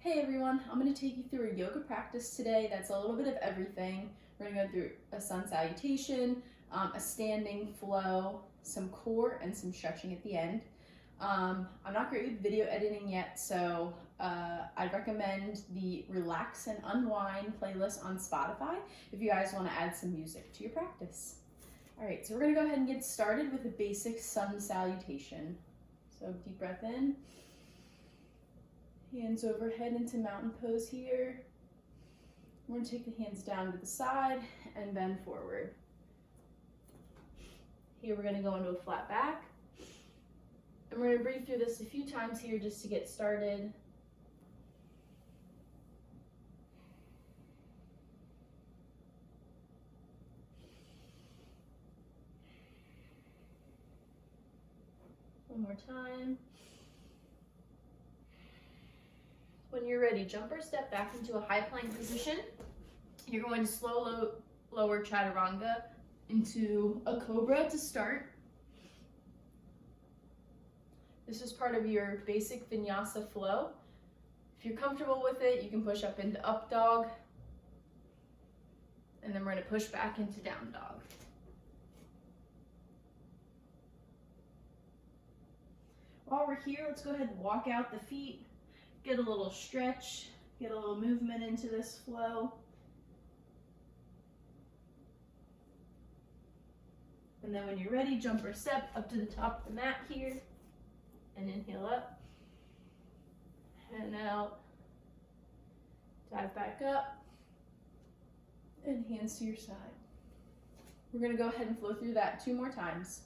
Hey everyone, I'm going to take you through a yoga practice today that's a little bit of everything. We're going to go through a sun salutation, a standing flow, some core, and some stretching at the end. I'm not great with video editing yet, so I recommend the Relax and Unwind playlist on Spotify if you guys want to add some music to your practice. Alright, so we're going to go ahead and get started with a basic sun salutation. So deep breath in. Hands overhead into mountain pose here. We're going to take the hands down to the side and bend forward. Here we're going to go into a flat back. And we're going to breathe through this a few times here just to get started. One more time. When you're ready, jump or step back into a high plank position. You're going to lower chaturanga into a cobra to start. This is part of your basic vinyasa flow. If you're comfortable with it, you can push up into up dog. And then we're going to push back into down dog. While we're here, let's go ahead and walk out the feet. Get a little stretch, get a little movement into this flow. And then when you're ready, jump or step up to the top of the mat here. And inhale up. And out. Dive back up. And hands to your side. We're going to go ahead and flow through that 2 more times.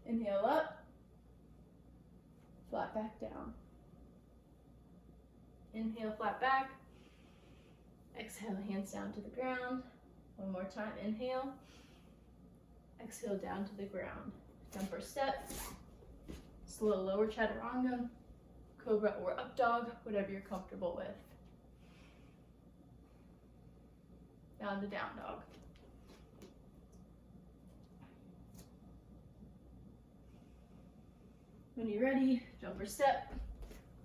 Inhale up. Flat back down. Inhale, flat back. Exhale, hands down to the ground. One more time, inhale. Exhale, down to the ground. Jump or step. Slow lower chaturanga, cobra or up dog, whatever you're comfortable with. Down to down dog. When you're ready, jump or step.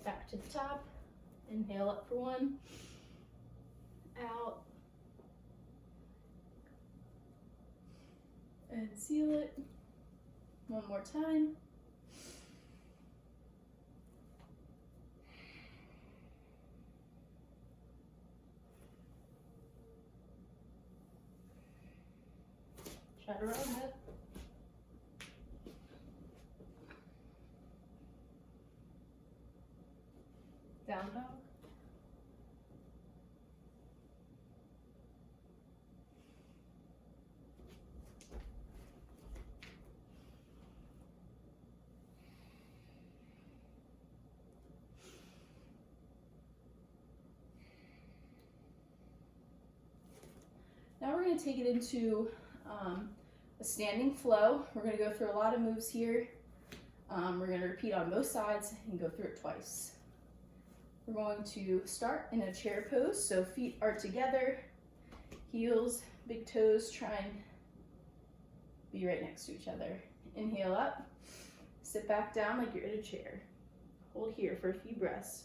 Back to the top. Inhale up for 1, out, and seal it. One more time. Chaturanga. Down dog. Now we're going to take it into a standing flow. We're going to go through a lot of moves here. We're going to repeat on both sides and go through it twice. We're going to start in a chair pose, so feet are together, heels, big toes try and be right next to each other. Inhale up, sit back down like you're in a chair. Hold here for a few breaths.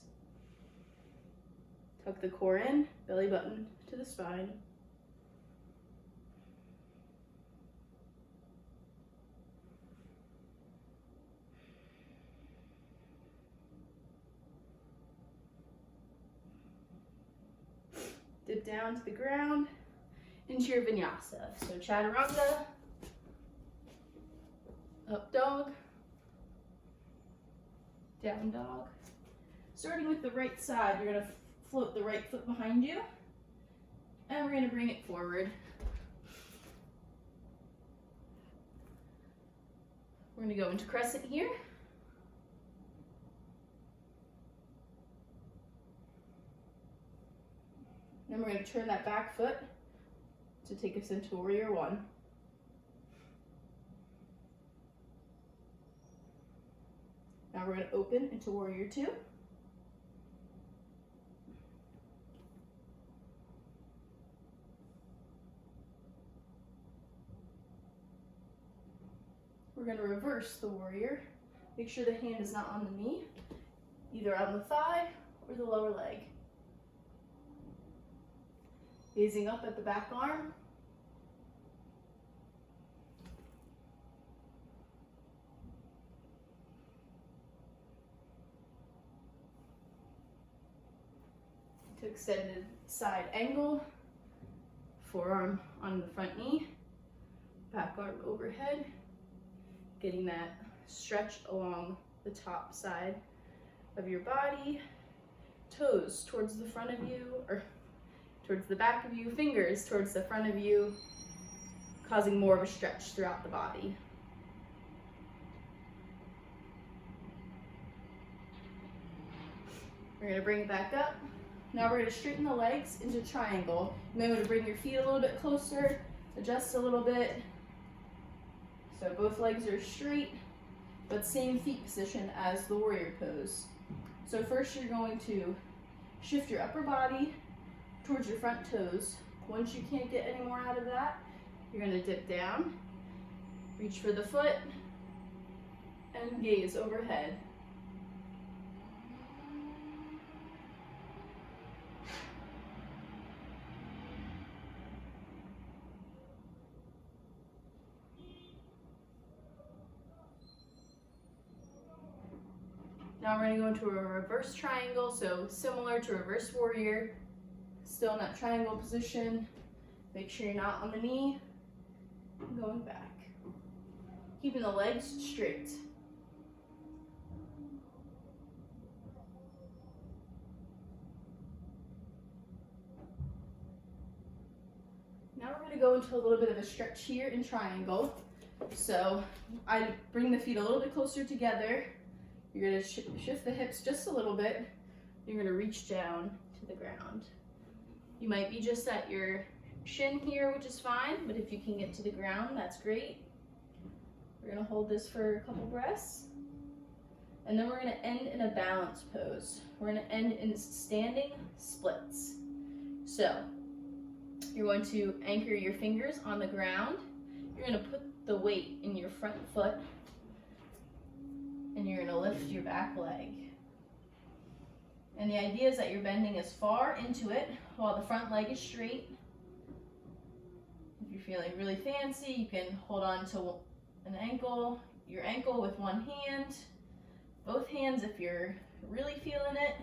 Tuck the core in, belly button to the spine. Dip down to the ground into your vinyasa. So chaturanga, up dog, down dog. Starting with the right side, you're going to float the right foot behind you, and we're going to bring it forward. We're going to go into crescent here. Then we're going to turn that back foot to take us into warrior 1. Now we're going to open into warrior 2. We're going to reverse the warrior. Make sure the hand is not on the knee, either on the thigh or the lower leg. Gazing up at the back arm. To extended side angle, forearm on the front knee, back arm overhead, getting that stretch along the top side of your body, toes towards the front of you, or towards the back of you, fingers towards the front of you, causing more of a stretch throughout the body. We're going to bring it back up. Now we're going to straighten the legs into triangle. You may want to bring your feet a little bit closer, adjust a little bit. So both legs are straight, but same feet position as the warrior pose. So first you're going to shift your upper body towards your front toes. Once you can't get any more out of that, you're going to dip down, reach for the foot, and gaze overhead. Now we're going to go into a reverse triangle, so similar to reverse warrior, still in that triangle position. Make sure you're not on the knee, going back. Keeping the legs straight. Now we're going to go into a little bit of a stretch here in triangle. So I bring the feet a little bit closer together. You're going to shift the hips just a little bit. You're going to reach down to the ground. You might be just at your shin here, which is fine, but if you can get to the ground, that's great. We're going to hold this for a couple breaths. And then we're going to end in a balance pose. We're going to end in standing splits. So you're going to anchor your fingers on the ground. You're going to put the weight in your front foot, and you're going to lift your back leg. And the idea is that you're bending as far into it while the front leg is straight. If you're feeling really fancy, you can hold on to your ankle with one hand, both hands if you're really feeling it,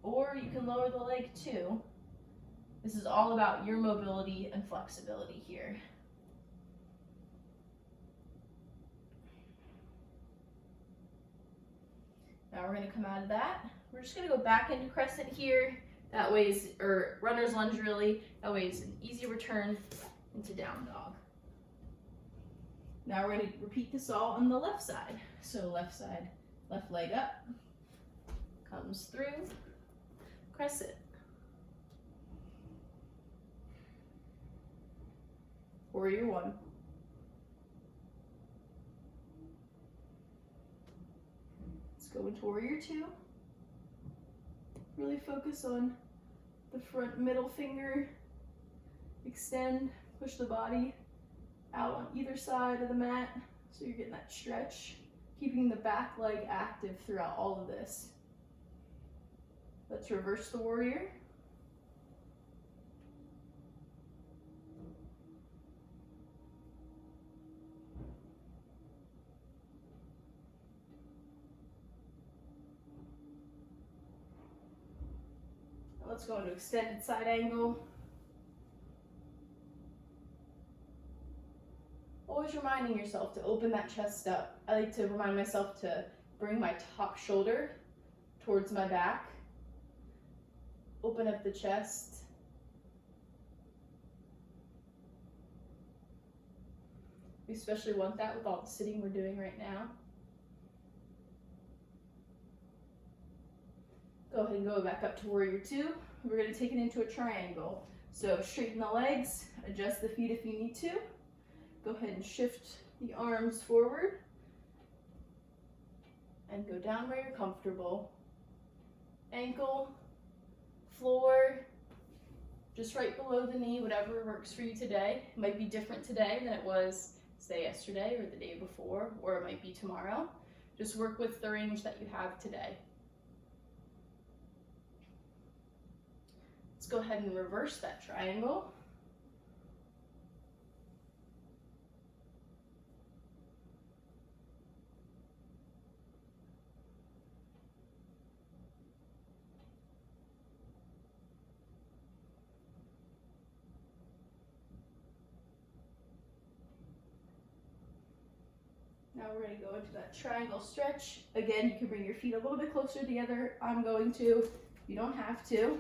or you can lower the leg too. This is all about your mobility and flexibility here. Now we're going to come out of that. We're just going to go back into crescent here. That way is, or runner's lunge really. That way it's an easy return into down dog. Now we're going to repeat this all on the left side. So left side, left leg up, comes through, crescent. Warrior one. Go into warrior two. Really focus on the front middle finger. Extend, push the body out on either side of the mat so you're getting that stretch, keeping the back leg active throughout all of this. Let's reverse the warrior. Let's go into extended side angle. Always reminding yourself to open that chest up. I like to remind myself to bring my top shoulder towards my back. Open up the chest. We especially want that with all the sitting we're doing right now. Go ahead and go back up to warrior two. We're going to take it into a triangle. So straighten the legs, adjust the feet if you need to. Go ahead and shift the arms forward and go down where you're comfortable. Ankle, floor, just right below the knee, whatever works for you today. It might be different today than it was, say, yesterday or the day before, or it might be tomorrow. Just work with the range that you have today. go ahead and reverse that triangle. Now we're going to go into that triangle stretch. Again, you can bring your feet a little bit closer together. I'm going to. You don't have to.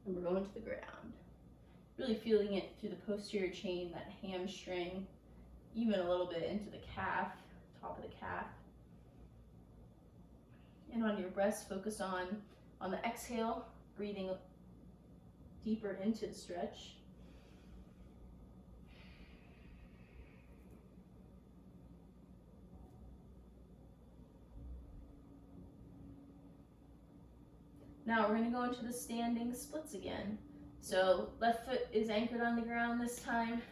And we're going to the ground. Really feeling it through the posterior chain, that hamstring, even a little bit into the calf, top of the calf. And on your breath, focus on the exhale, breathing deeper into the stretch. Now we're going to go into the standing splits again. So left foot is anchored on the ground this time.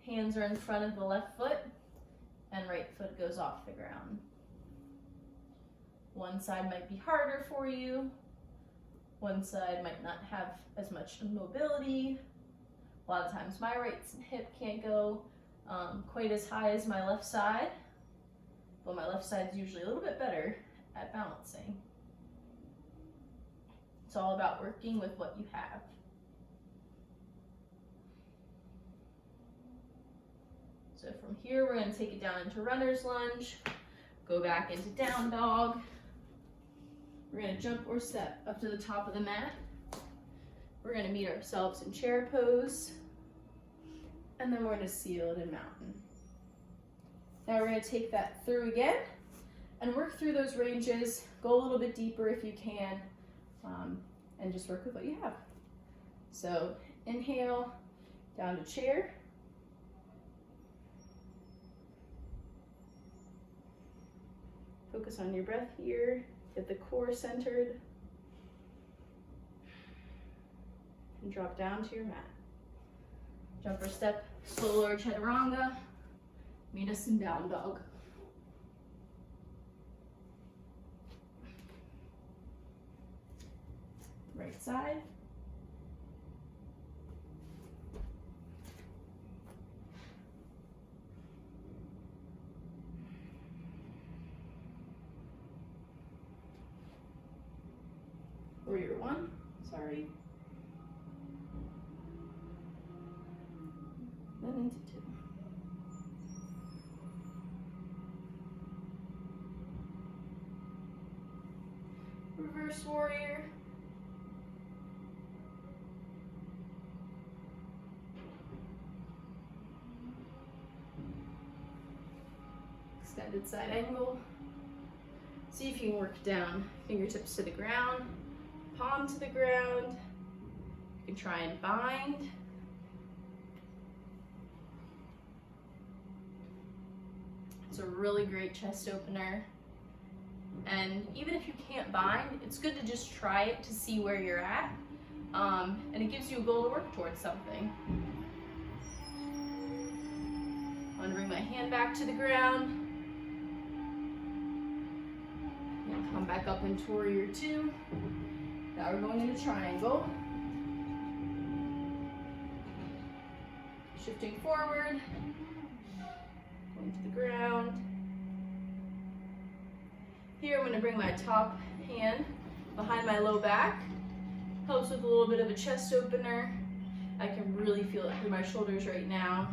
Hands are in front of the left foot, and right foot goes off the ground. One side might be harder for you. One side might not have as much mobility. A lot of times my right hip can't go quite as high as my left side, but my left side is usually a little bit better at balancing. It's all about working with what you have. So from here, we're going to take it down into runner's lunge, go back into down dog. We're going to jump or step up to the top of the mat. We're going to meet ourselves in chair pose, and then we're going to seal it in mountain. Now we're going to take that through again and work through those ranges. Go a little bit deeper if you can. And just work with what you have. So inhale, down to chair. Focus on your breath here. Get the core centered. And drop down to your mat. Jump or step, slow lower chaturanga. Meet us in down dog. Right side. Warrior one, sorry. Then into two. Reverse warrior. Extended side angle. See if you can work down, fingertips to the ground, palm to the ground. You can try and bind. It's a really great chest opener. And even if you can't bind, it's good to just try it to see where you're at. And it gives you a goal to work towards something. I'm gonna bring my hand back to the ground. Come back up into warrior two. Now we're going into triangle. Shifting forward, going to the ground. Here I'm going to bring my top hand behind my low back. Helps with a little bit of a chest opener. I can really feel it through my shoulders right now.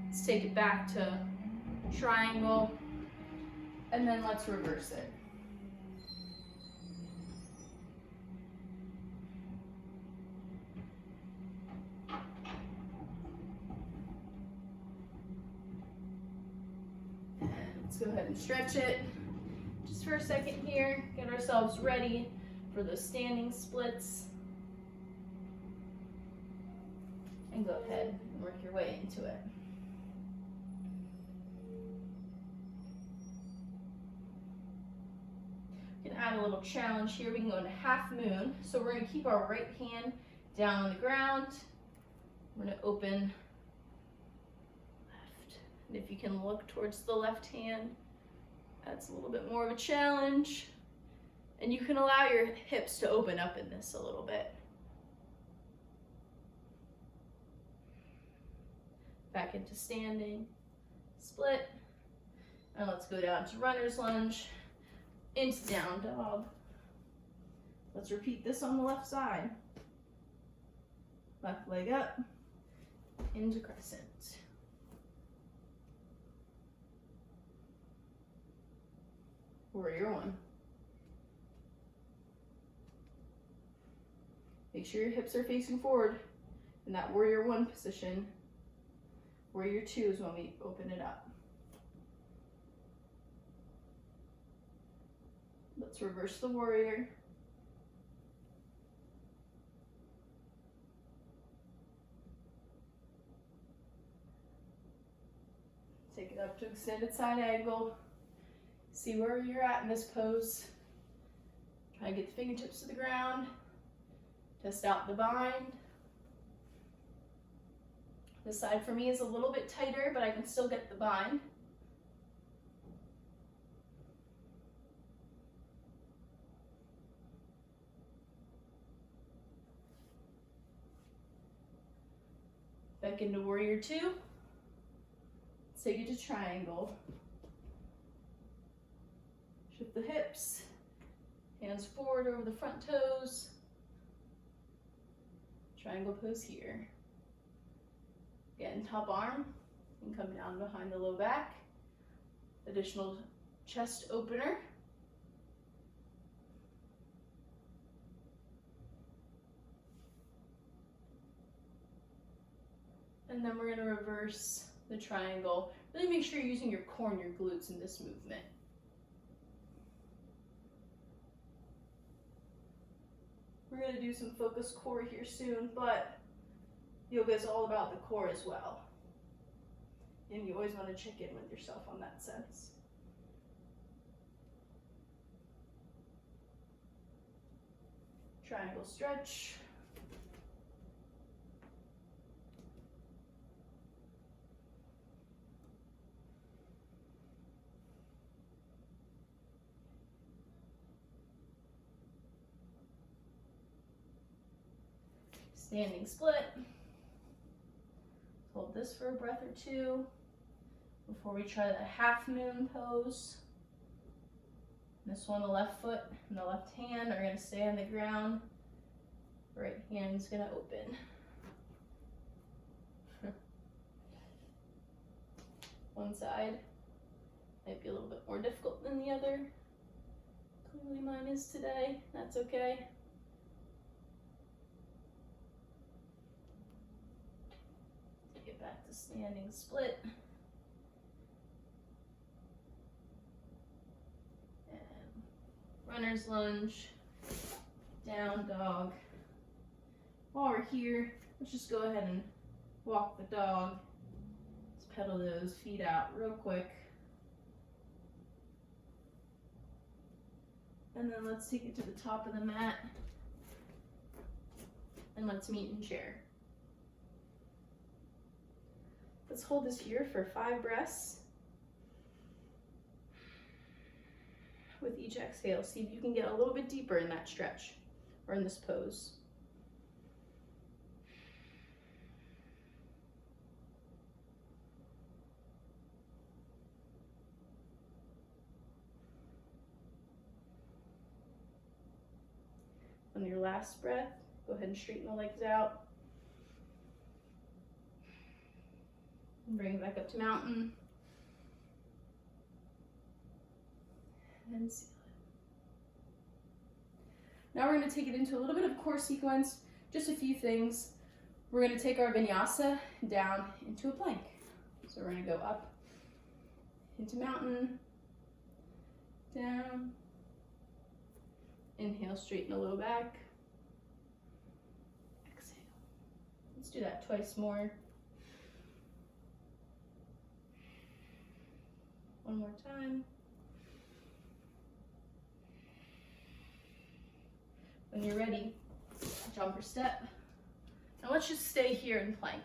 Let's take it back to triangle, and then let's reverse it. And let's go ahead and stretch it just for a second here, get ourselves ready for those standing splits. And go ahead and work your way into it. Add a little challenge here. We can go into half moon. So we're going to keep our right hand down on the ground. We're going to open left, And if you can look towards the left hand, that's a little bit more of a challenge. And you can allow your hips to open up in this a little bit. Back into standing, split. And let's go down to runner's lunge, into down dog. Let's repeat this on the left side. Left leg up, into crescent. Warrior one. Make sure your hips are facing forward in that warrior one position. Warrior two is when we open it up. Let's reverse the warrior. Take it up to extended side angle. See where you're at in this pose. Try to get the fingertips to the ground. Test out the bind. This side for me is a little bit tighter, but I can still get the bind. Back into warrior two. Let's take it to triangle. Shift the hips, hands forward over the front toes. Triangle pose here. Again, top arm and come down behind the low back. Additional chest opener. And then we're going to reverse the triangle. Really make sure you're using your core and your glutes in this movement. We're going to do some focused core here soon, but yoga is all about the core as well. And you always want to check in with yourself on that sense. Triangle stretch. Standing split. Hold this for a breath or two before we try the half moon pose. This one, the left foot and the left hand are going to stay on the ground. Right hand's going to open. One side might be a little bit more difficult than the other. Clearly mine is today. That's okay. Back to standing split. And runner's lunge, down dog. While we're here, let's just go ahead and walk the dog. Let's pedal those feet out real quick. And then let's take it to the top of the mat. And let's meet in chair. Let's hold this here for 5 breaths. With each exhale, see if you can get a little bit deeper in that stretch or in this pose. On your last breath, go ahead and straighten the legs out. Bring it back up to mountain. And seal it. Now we're going to take it into a little bit of core sequence, just a few things. We're going to take our vinyasa down into a plank. So we're going to go up into mountain, down, inhale, straighten the low back, exhale. Let's do that twice more. One more time. When you're ready, jump or step. Now let's just stay here in plank.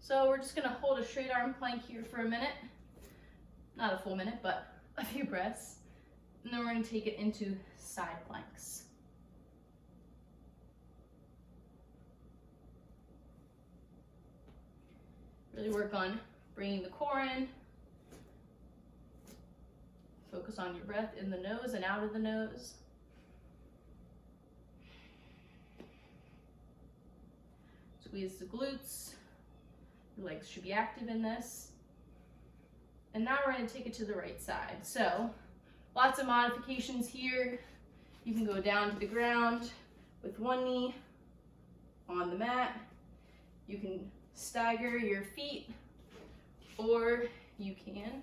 So we're just gonna hold a straight arm plank here for a minute. Not a full minute, but a few breaths. And then we're gonna take it into side planks. Really work on bringing the core in. Focus on your breath in the nose and out of the nose. Squeeze the glutes. Your legs should be active in this. And now we're going to take it to the right side. So lots of modifications here. You can go down to the ground with one knee on the mat. You can stagger your feet, or you can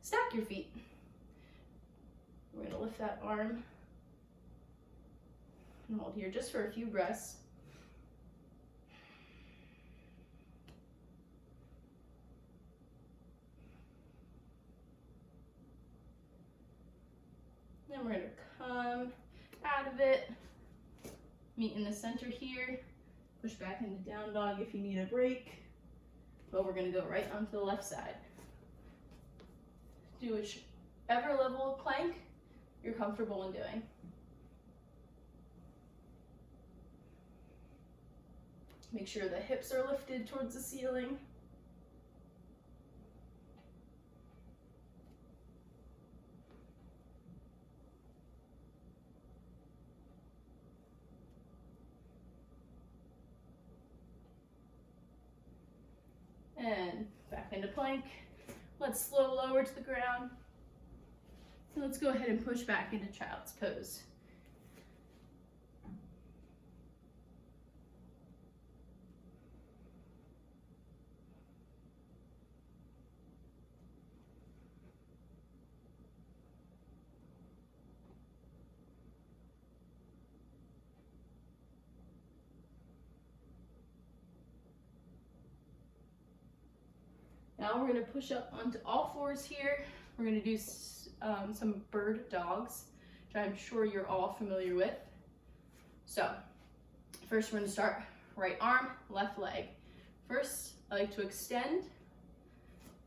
stack your feet. We're going to lift that arm and hold here just for a few breaths. Then we're going to come out of it, meet in the center here, push back into down dog if you need a break, but we're going to go right onto the left side. Do whichever level of plank you're comfortable in doing. Make sure the hips are lifted towards the ceiling. And back into plank. Let's slow lower to the ground. And let's go ahead and push back into child's pose. Now we're going to push up onto all fours here. We're going to do some bird dogs, which I'm sure you're all familiar with. So first we're going to start right arm, left leg. First, I like to extend.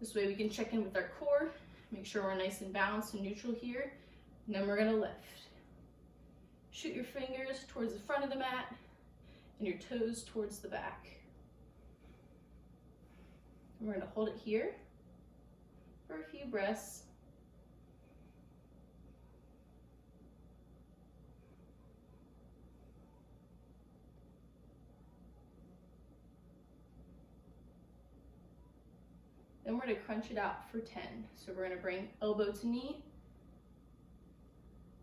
This way we can check in with our core, make sure we're nice and balanced and neutral here. And then we're going to lift. Shoot your fingers towards the front of the mat and your toes towards the back. We're going to hold it here for a few breaths. Then we're going to crunch it out for 10. So we're going to bring elbow to knee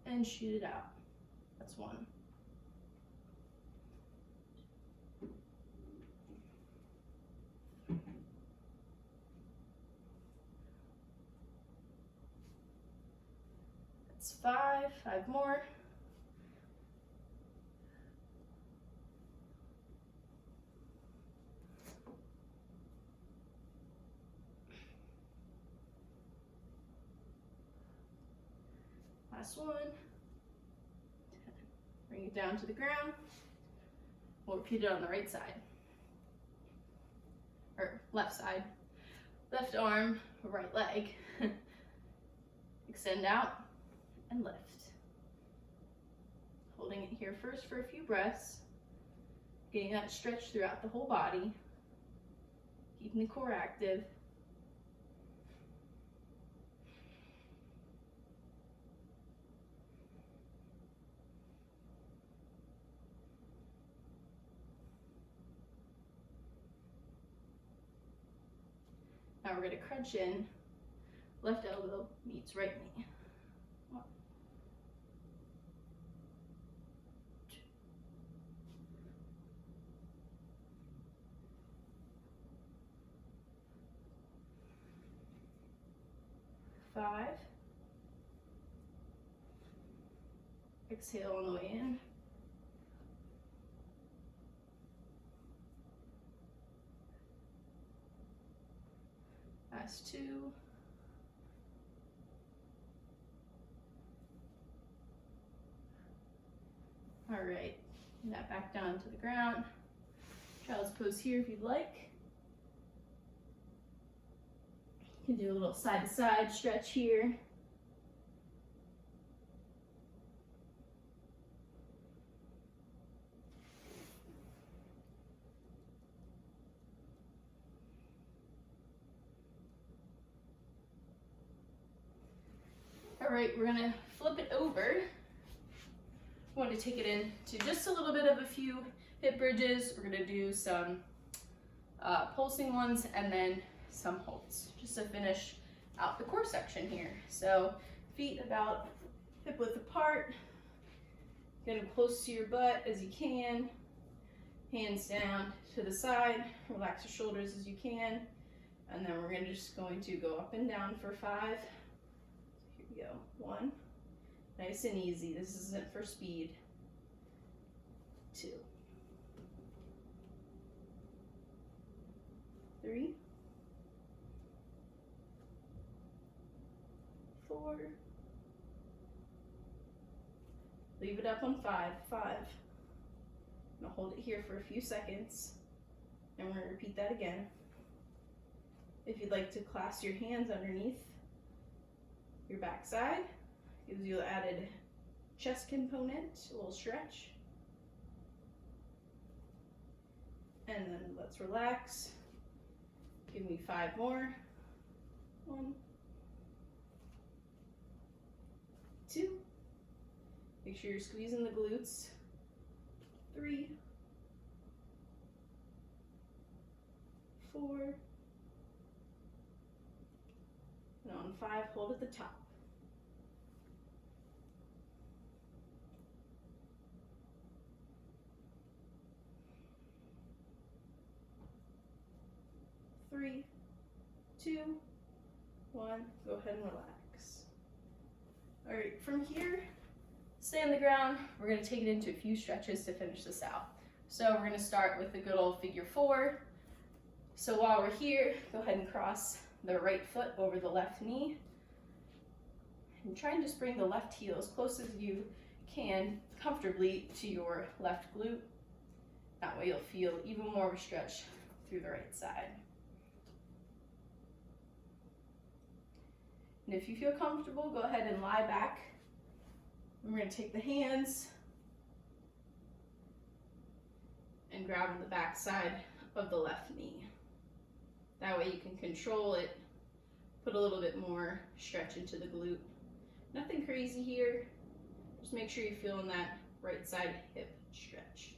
and shoot it out. That's 1. That's 5. 5 more. Last one. 10. Bring it down to the ground. We'll repeat it on the right side. Or left side. Left arm, right leg. Extend out and lift. Holding it here first for a few breaths. Getting that stretch throughout the whole body. Keeping the core active. Now we're going to crunch in. Left elbow meets right knee. 1, 2, 5. Exhale on the way in. Last 2. All right, that back down to the ground. Child's pose here if you'd like. You can do a little side to side stretch here. All right, we're gonna flip it over. I want to take it into just a little bit of a few hip bridges. We're gonna do some pulsing ones and then some holds, just to finish out the core section here. So feet about hip width apart, get them close to your butt as you can, hands down to the side, relax your shoulders as you can, and then we're just going to go up and down for 5. Here we go. 1, nice and easy. This isn't for speed. 2, 3, 4. Leave it up on 5. 5. I'm gonna hold it here for a few seconds, and we're gonna repeat that again. If you'd like to clasp your hands underneath your backside, gives you an added chest component, a little stretch. And then let's relax. Give me 5 more. 1, 2. Make sure you're squeezing the glutes. 3, 4. And on 5, hold at the top. 3, 2, 1. Go ahead and relax. All right, from here, stay on the ground. We're gonna take it into a few stretches to finish this out. So we're gonna start with the good old figure 4. So while we're here, go ahead and cross the right foot over the left knee. And try and just bring the left heel as close as you can comfortably to your left glute. That way you'll feel even more of a stretch through the right side. And if you feel comfortable, go ahead and lie back. We're going to take the hands and grab on the back side of the left knee. That way you can control it, put a little bit more stretch into the glute. Nothing crazy here. Just make sure you're feeling that right side hip stretch.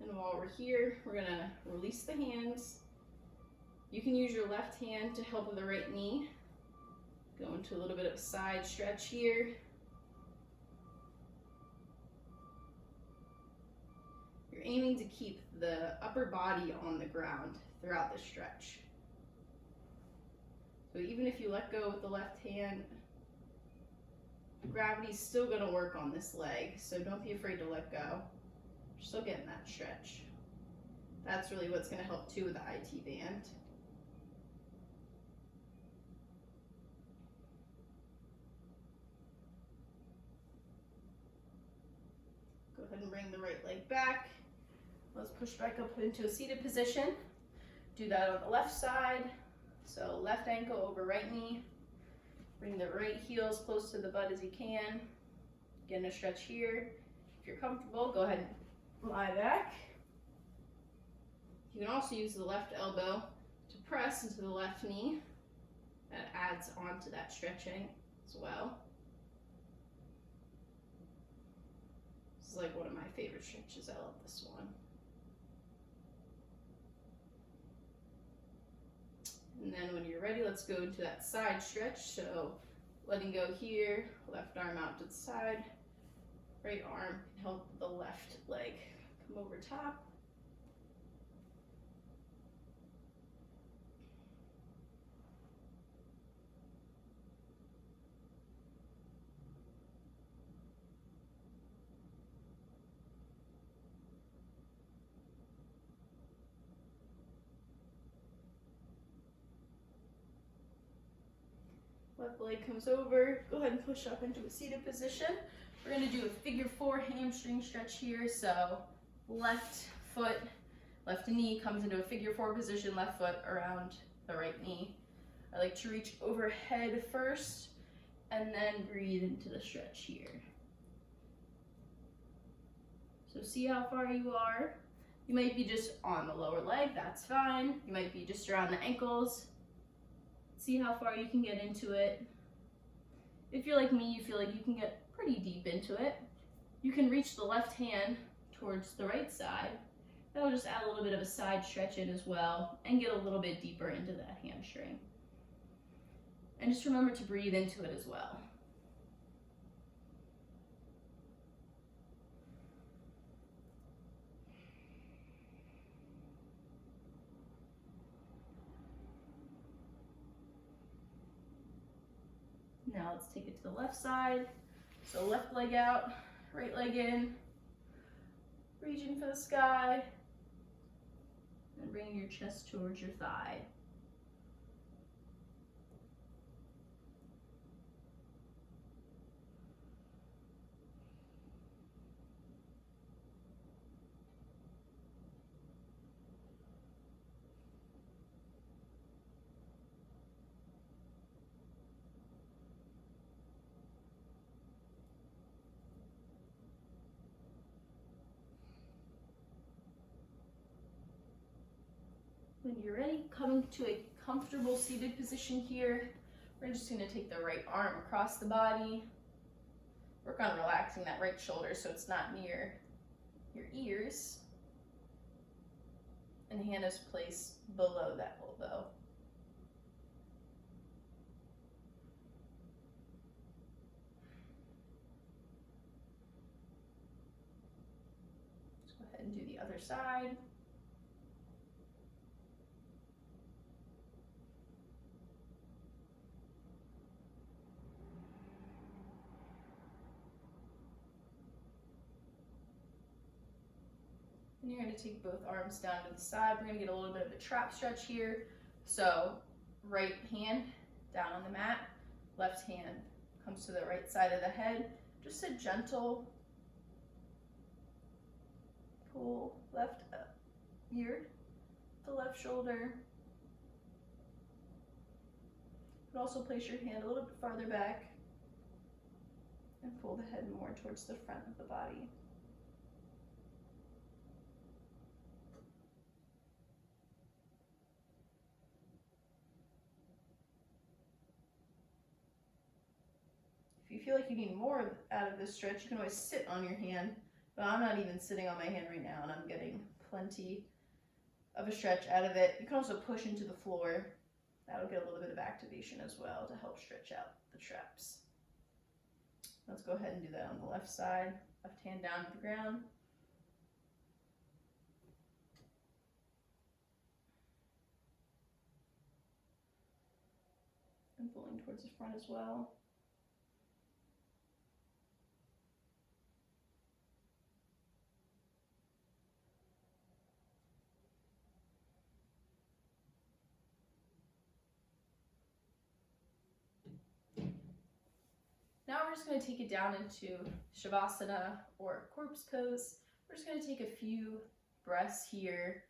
And while we're here, we're gonna release the hands. You can use your left hand to help with the right knee. Go into a little bit of a side stretch here. You're aiming to keep the upper body on the ground throughout the stretch. So even if you let go with the left hand, gravity's still gonna work on this leg, so don't be afraid to let go. You're still getting that stretch. That's really what's gonna help too with the IT band. Go ahead and bring the right leg back. Let's push back up into a seated position. Do that on the left side. So left ankle over right knee. Bring the right heel as close to the butt as you can. Getting a stretch here. If you're comfortable, go ahead and lie back. You can also use the left elbow to press into the left knee. That adds on to that stretching as well. This is like one of my favorite stretches. I love this one. And then when you're ready, let's go into that side stretch. So letting go here, left arm out to the side, right arm can help the left leg come over top. Left leg comes over. Go ahead and push up into a seated position. We're gonna do a figure 4 hamstring stretch here. So left foot, left knee comes into a figure 4 position, left foot around the right knee. I like to reach overhead first and then breathe into the stretch here. So see how far you are. You might be just on the lower leg, that's fine. You might be just around the ankles. See how far you can get into it. If you're like me, you feel like you can get pretty deep into it. You can reach the left hand towards the right side. That'll just add a little bit of a side stretch in as well and get a little bit deeper into that hamstring. And just remember to breathe into it as well. Now let's take it to the left side. So left leg out, right leg in, reaching for the sky, and bringing your chest towards your thigh. When you're ready, coming to a comfortable seated position here, we're just going to take the right arm across the body. Work on relaxing that right shoulder so it's not near your ears. And hand is placed below that elbow. Let's go ahead and do the other side. And you're going to take both arms down to the side. We're going to get a little bit of a trap stretch here. So right hand down on the mat, left hand comes to the right side of the head. Just a gentle pull left ear, the left shoulder. But also place your hand a little bit farther back and pull the head more towards the front of the body. If you feel like you need more out of this stretch, you can always sit on your hand, but I'm not even sitting on my hand right now and I'm getting plenty of a stretch out of it. You can also push into the floor. That'll get a little bit of activation as well to help stretch out the traps. Let's go ahead and do that on the left side. Left hand down to the ground. And pulling towards the front as well. Now we're just going to take it down into Shavasana or corpse pose. We're just going to take a few breaths here,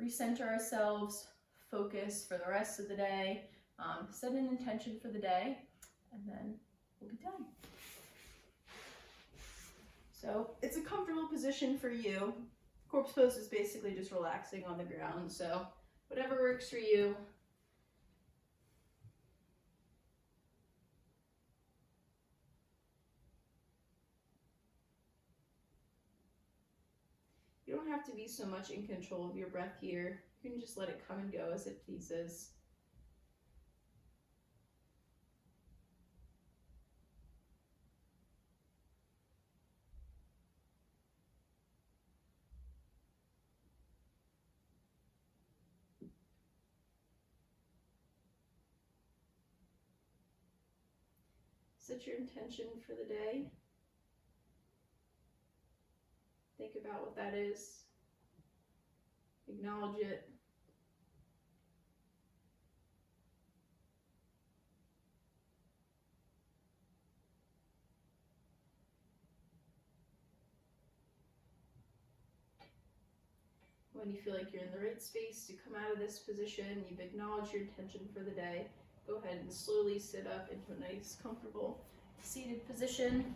recenter ourselves, focus for the rest of the day, set an intention for the day, and then we'll be done. So it's a comfortable position for you. Corpse pose is basically just relaxing on the ground, so whatever works for you. You don't have to be so much in control of your breath here. You can just let it come and go as it pleases. Set your intention for the day. Think about what that is. Acknowledge it. When you feel like you're in the right space to come out of this position, you've acknowledged your intention for the day, go ahead and slowly sit up into a nice, comfortable, seated position.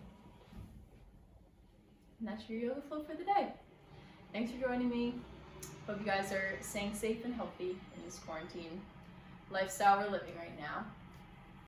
And that's your yoga flow for the day. Thanks for joining me. Hope you guys are staying safe and healthy in this quarantine lifestyle we're living right now.